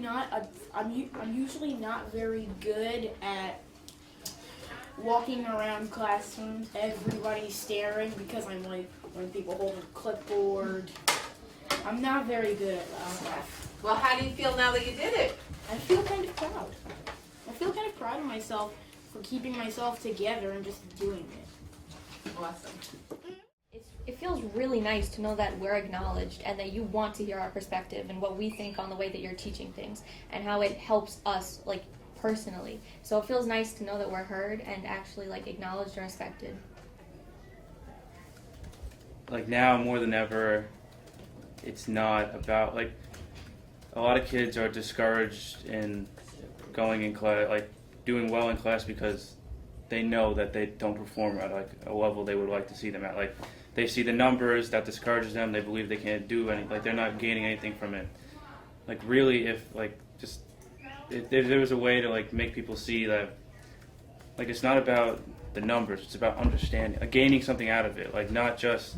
I'm usually not very good at walking around classrooms, everybody staring because I'm like when people hold a clipboard. I'm not very good at that stuff. Well, how do you feel now that you did it? I feel kind of proud. I feel kind of proud of myself for keeping myself together and just doing it. Awesome. It feels really nice to know that we're acknowledged and that you want to hear our perspective and what we think on the way that you're teaching things and how it helps us, like, personally. So it feels nice to know that we're heard and actually, like, acknowledged and respected. Like, now more than ever, it's not about, like, a lot of kids are discouraged in going in class, like, doing well in class because they know that they don't perform at, like, a level they would like to see them at. Like, they see the numbers, that discourages them, they believe they can't do anything, like, they're not gaining anything from it. Like, really, if, like, just, if there was a way to, like, make people see that, like, it's not about the numbers, it's about understanding, like, gaining something out of it, like, not just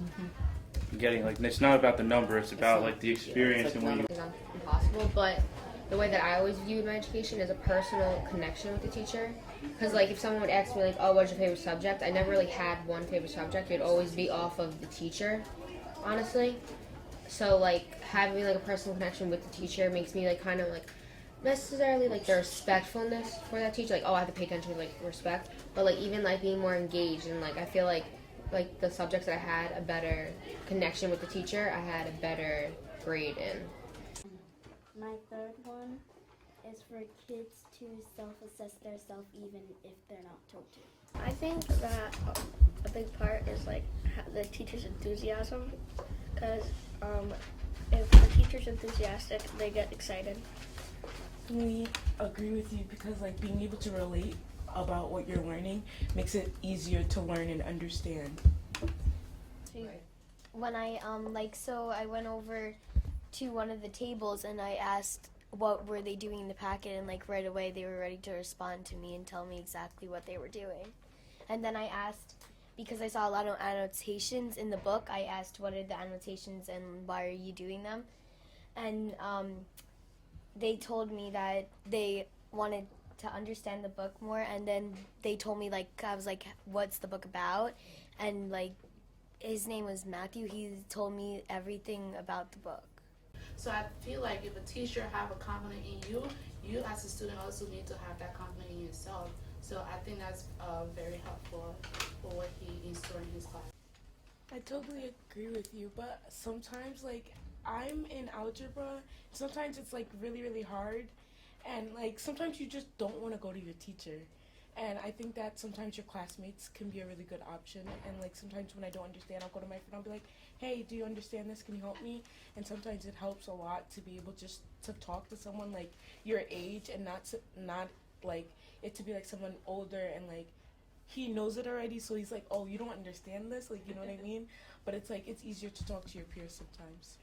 getting, like, it's not about the number, it's about, like, the experience and what you... It's not impossible, but the way that I always viewed my education is a personal connection with the teacher. Because, like, if someone would ask me, like, oh, what's your favorite subject? I never really had one favorite subject. It would always be off of the teacher, honestly. So, like, having, like, a personal connection with the teacher makes me, like, kind of, like, necessarily, like, the respectfulness for that teacher. Like, oh, I have to pay attention with, like, respect. But, like, even, like, being more engaged and, like, I feel like the subjects that I had a better connection with the teacher, I had a better grade in. My third one is for kids to self-assess themselves even if they're not told to. I think that a big part is like the teacher's enthusiasm, because if the teacher's enthusiastic, they get excited. We agree with you because like being able to relate about what you're learning makes it easier to learn and understand. When I I went over to one of the tables and I asked what were they doing in the packet, and like right away they were ready to respond to me and tell me exactly what they were doing. And then I asked, because I saw a lot of annotations in the book, I asked what are the annotations and why are you doing them? And they told me that they wanted to understand the book more, and then they told me, like, I was like, what's the book about? And like his name was Matthew. He told me everything about the book. So I feel like if a teacher have a confidence in you, you as a student also need to have that confidence in yourself. So I think that's very helpful for what he instilled in his class. I totally agree with you, but sometimes like I'm in algebra, sometimes it's like really, really hard, and like sometimes you just don't want to go to your teacher. And I think that sometimes your classmates can be a really good option. And like sometimes when I don't understand, I'll go to my friend, I'll be like, hey, do you understand this? Can you help me? And sometimes it helps a lot to be able just to talk to someone like your age, and not like it to be like someone older and like he knows it already, so he's like, oh, you don't understand this, like, you know what I mean? But it's like it's easier to talk to your peers sometimes.